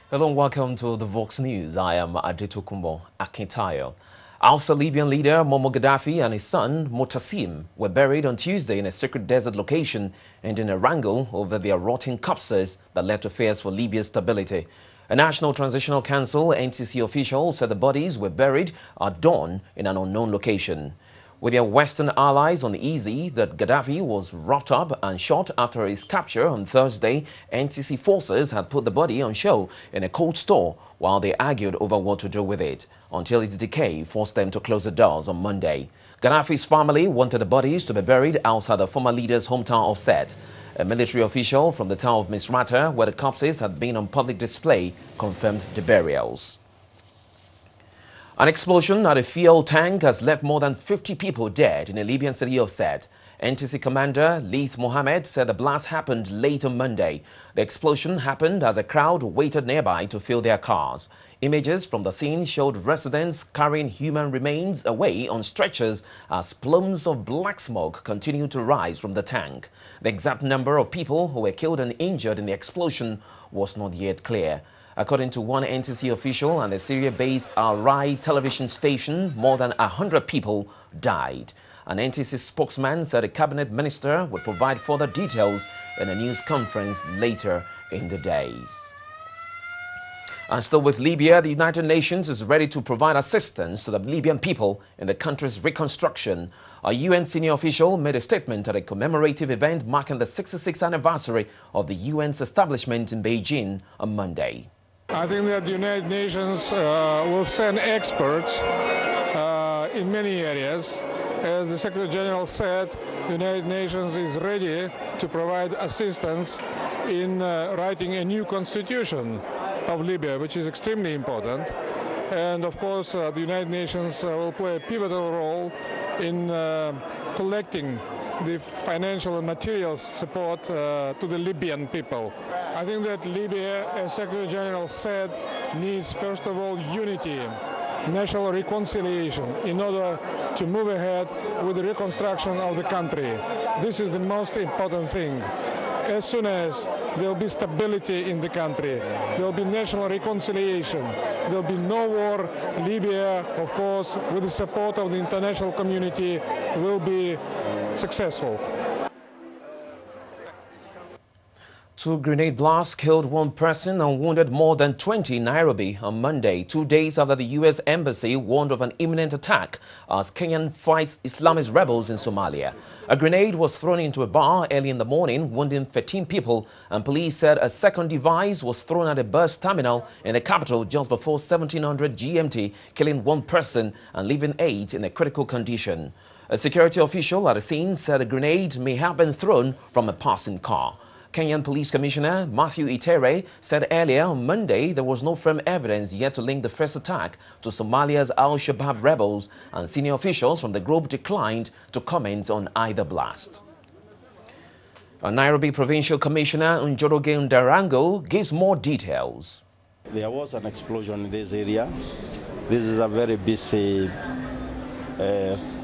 Hello and welcome to the Vox News. I am Adetokunbo Akintayo. After Libyan leader Muammar Gaddafi and his son Mutassim were buried on Tuesday in a secret desert location, ending a wrangle over their rotting corpses that led to fears for Libya's stability. A National Transitional Council (NTC) official said the bodies were buried at dawn in an unknown location. With their Western allies uneasy that Gaddafi was roughed up and shot after his capture on Thursday, NTC forces had put the body on show in a cold store while they argued over what to do with it, until its decay forced them to close the doors on Monday. Gaddafi's family wanted the bodies to be buried outside the former leader's hometown of Sète. A military official from the town of Misrata, where the corpses had been on public display, confirmed the burials. An explosion at a fuel tank has left more than 50 people dead in the Libyan city of Sète. NTC commander Leith Mohammed said the blast happened late on Monday. The explosion happened as a crowd waited nearby to fill their cars. Images from the scene showed residents carrying human remains away on stretchers as plumes of black smoke continued to rise from the tank. The exact number of people who were killed and injured in the explosion was not yet clear. According to one NTC official and the Syria-based Al-Rai television station, more than 100 people died. An NTC spokesman said a cabinet minister would provide further details in a news conference later in the day. And still with Libya, the United Nations is ready to provide assistance to the Libyan people in the country's reconstruction. A UN senior official made a statement at a commemorative event marking the 66th anniversary of the UN's establishment in Beijing on Monday. I think that the United Nations will send experts in many areas. As the Secretary General said, the United Nations is ready to provide assistance in writing a new constitution of Libya, which is extremely important. And of course, the United Nations will play a pivotal role in collecting the financial and material support to the Libyan people. I think that Libya, as Secretary General said, needs first of all unity, national reconciliation in order to move ahead with the reconstruction of the country. This is the most important thing. As soon as there will be stability in the country, there will be national reconciliation, there will be no war, Libya, of course, with the support of the international community, will be successful. Two grenade blasts killed one person and wounded more than 20 in Nairobi on Monday, 2 days after the U.S. Embassy warned of an imminent attack as Kenyan fights Islamist rebels in Somalia. A grenade was thrown into a bar early in the morning, wounding 13 people, and police said a second device was thrown at a bus terminal in the capital just before 1700 GMT, killing one person and leaving 8 in a critical condition. A security official at the scene said a grenade may have been thrown from a passing car. Kenyan Police Commissioner Matthew Itere said earlier on Monday there was no firm evidence yet to link the first attack to Somalia's Al-Shabaab rebels, and senior officials from the group declined to comment on either blast. A Nairobi Provincial Commissioner Njoroge Ndarango gives more details. There was an explosion in this area. This is a very busy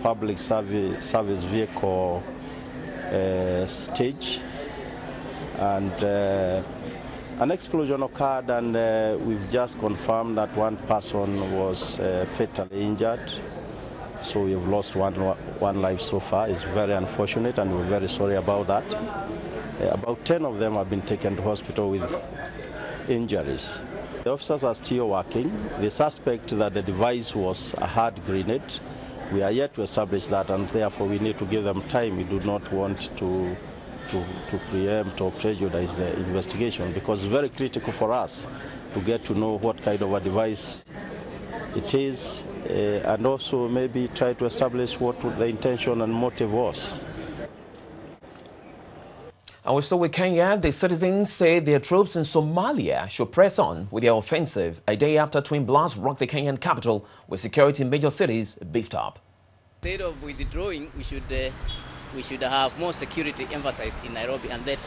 public service vehicle stage. And an explosion occurred, and we've just confirmed that one person was fatally injured. So we've lost one life so far. It's very unfortunate, and we're very sorry about that. About 10 of them have been taken to hospital with injuries. The officers are still working. The suspect that the device was a hard grenade. We are yet to establish that, and therefore we need to give them time. We do not want to preempt or prejudice the investigation, because it's very critical for us to get to know what kind of a device it is, and also maybe try to establish what the intention and motive was. And we're still with Kenya. The citizens say their troops in Somalia should press on with their offensive a day after twin blasts rocked the Kenyan capital, with security in major cities beefed up. Instead of withdrawing, we should have more security emphasized in Nairobi, and that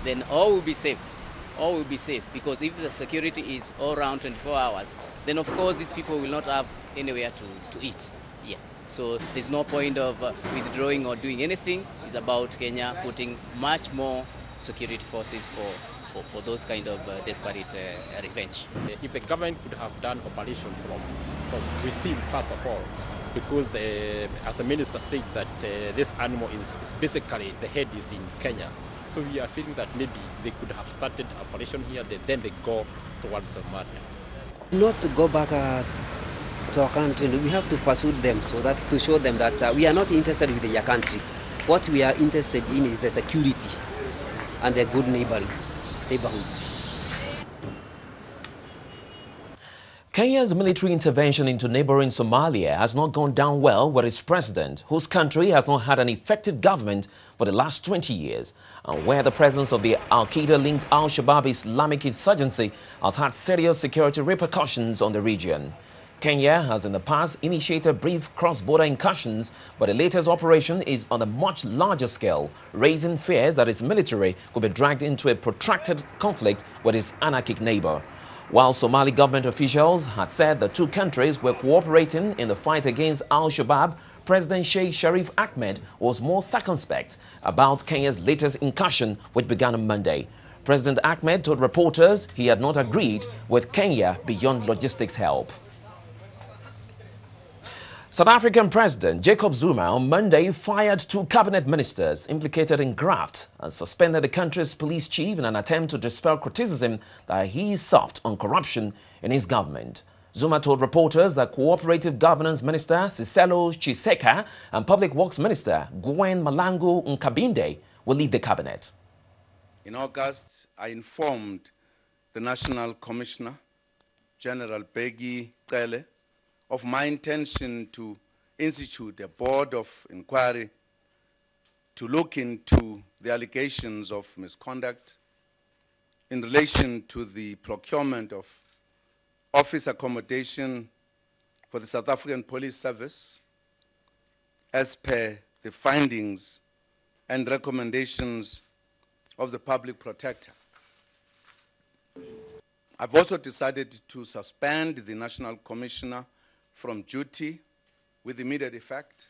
then all will be safe. All will be safe, because if the security is all around 24 hours, then of course these people will not have anywhere to eat. Yeah. So there's no point of withdrawing or doing anything. It's about Kenya putting much more security forces for those kind of desperate revenge. If the government could have done operation from within, first of all, because as the minister said that this animal is basically, the head is in Kenya. So we are feeling that maybe they could have started operation here, then they go towards Somalia. Not to go back to our country, we have to pursue them so that to show them that we are not interested with their country. What we are interested in is the security and the good neighborhood. Kenya's military intervention into neighboring Somalia has not gone down well with its president, whose country has not had an effective government for the last 20 years, and where the presence of the Al-Qaeda-linked Al-Shabaab Islamic insurgency has had serious security repercussions on the region. Kenya has in the past initiated brief cross-border incursions, but the latest operation is on a much larger scale, raising fears that its military could be dragged into a protracted conflict with its anarchic neighbor. While Somali government officials had said the two countries were cooperating in the fight against Al-Shabaab, President Sheikh Sharif Ahmed was more circumspect about Kenya's latest incursion, which began on Monday. President Ahmed told reporters he had not agreed with Kenya beyond logistics help. South African President Jacob Zuma on Monday fired two cabinet ministers implicated in graft and suspended the country's police chief in an attempt to dispel criticism that he is soft on corruption in his government. Zuma told reporters that Cooperative Governance Minister Siselo Chiseka and Public Works Minister Gwen Malangu Nkabinde will leave the cabinet. In August, I informed the National Commissioner, General Begi Cele, of my intention to institute a board of inquiry to look into the allegations of misconduct in relation to the procurement of office accommodation for the South African Police Service as per the findings and recommendations of the Public Protector. I've also decided to suspend the National Commissioner from duty with immediate effect,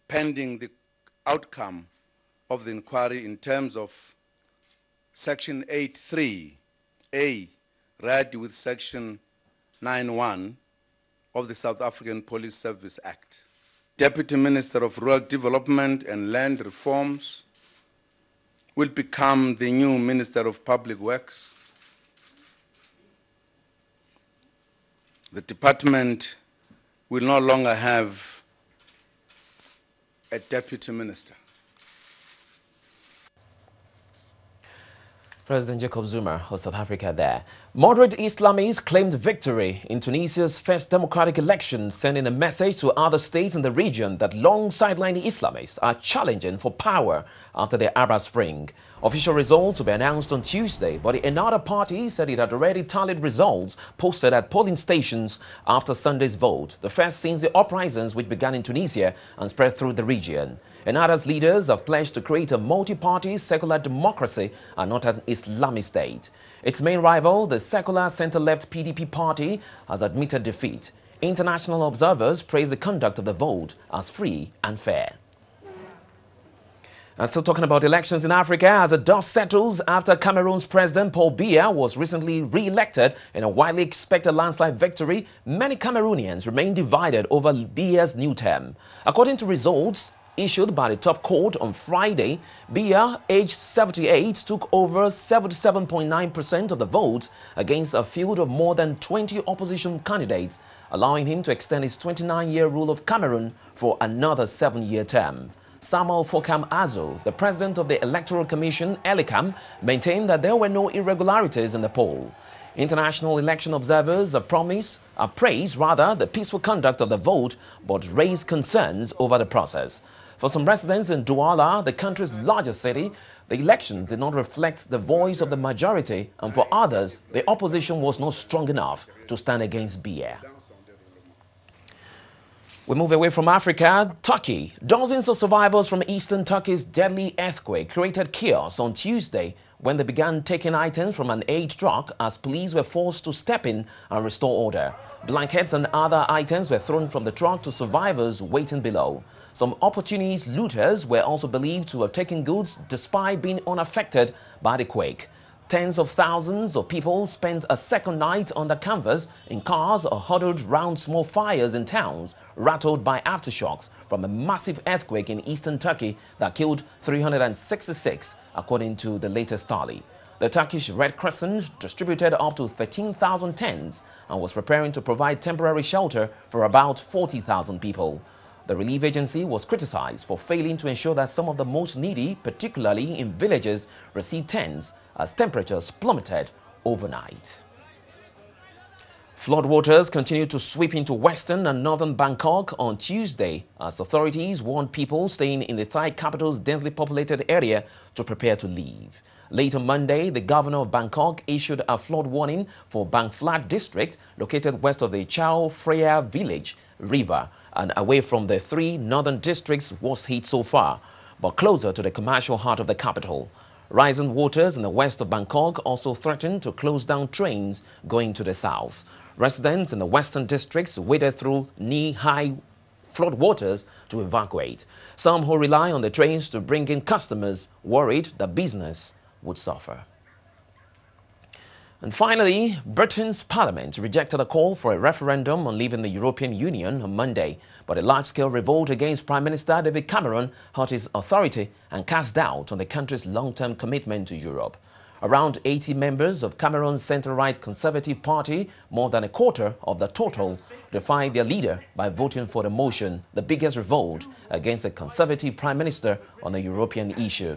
pending the outcome of the inquiry in terms of Section 8.3a, read with Section 9.1 of the South African Police Service Act. Deputy Minister of Rural Development and Land Reforms will become the new Minister of Public Works. The department will no longer have a deputy minister. President Jacob Zuma of South Africa there. Moderate Islamists claimed victory in Tunisia's first democratic election, sending a message to other states in the region that long sidelined Islamists are challenging for power after the Arab Spring. Official results will be announced on Tuesday, but the Ennahda party said it had already tallied results posted at polling stations after Sunday's vote, the first since the uprisings which began in Tunisia and spread through the region. Ennahda's leaders have pledged to create a multi-party secular democracy and not an Islamic state. Its main rival, the secular center-left PDP party, has admitted defeat. International observers praise the conduct of the vote as free and fair. And still talking about elections in Africa, as the dust settles after Cameroon's President Paul Biya was recently re-elected in a widely expected landslide victory, many Cameroonians remain divided over Biya's new term. According to results issued by the top court on Friday, Biya, aged 78, took over 77.9% of the vote against a field of more than 20 opposition candidates, allowing him to extend his 29-year rule of Cameroon for another 7-year term. Samuel Fokam Azo, the president of the Electoral Commission, ELECAM, maintained that there were no irregularities in the poll. International election observers have praised the peaceful conduct of the vote, but raised concerns over the process. For some residents in Douala, the country's largest city, the election did not reflect the voice of the majority, and for others, the opposition was not strong enough to stand against Biya. We move away from Africa. Turkey. Dozens of survivors from eastern Turkey's deadly earthquake created chaos on Tuesday when they began taking items from an aid truck as police were forced to step in and restore order. Blankets and other items were thrown from the truck to survivors waiting below. Some opportunist looters were also believed to have taken goods despite being unaffected by the quake. Tens of thousands of people spent a second night under canvas in cars or huddled round small fires in towns rattled by aftershocks from a massive earthquake in eastern Turkey that killed 366, according to the latest tally. The Turkish Red Crescent distributed up to 13,000 tents and was preparing to provide temporary shelter for about 40,000 people. The relief agency was criticized for failing to ensure that some of the most needy, particularly in villages, received tents as temperatures plummeted overnight. Floodwaters continued to sweep into western and northern Bangkok on Tuesday as authorities warned people staying in the Thai capital's densely populated area to prepare to leave. Late on Monday, the governor of Bangkok issued a flood warning for Bang Phlat district located west of the Chao Phraya village river and away from the three northern districts worst hit so far, but closer to the commercial heart of the capital. Rising waters in the west of Bangkok also threatened to close down trains going to the south. Residents in the western districts waded through knee-high floodwaters to evacuate. Some who rely on the trains to bring in customers worried that business would suffer. And finally, Britain's parliament rejected a call for a referendum on leaving the European Union on Monday, but a large-scale revolt against Prime Minister David Cameron hurt his authority and cast doubt on the country's long-term commitment to Europe. Around 80 members of Cameroon's centre-right Conservative Party, more than a quarter of the total, defied their leader by voting for the motion, the biggest revolt against a Conservative Prime Minister on a European issue.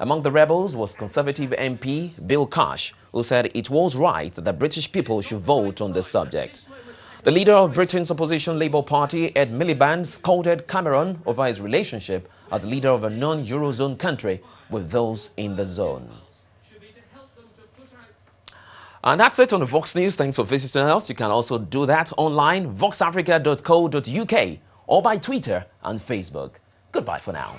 Among the rebels was Conservative MP Bill Cash, who said it was right that the British people should vote on this subject. The leader of Britain's opposition Labour Party, Ed Miliband, scolded Cameron over his relationship as leader of a non-Eurozone country with those in the zone. And that's it on the Vox News. Thanks for visiting us. You can also do that online, voxafrica.co.uk, or by Twitter and Facebook. Goodbye for now.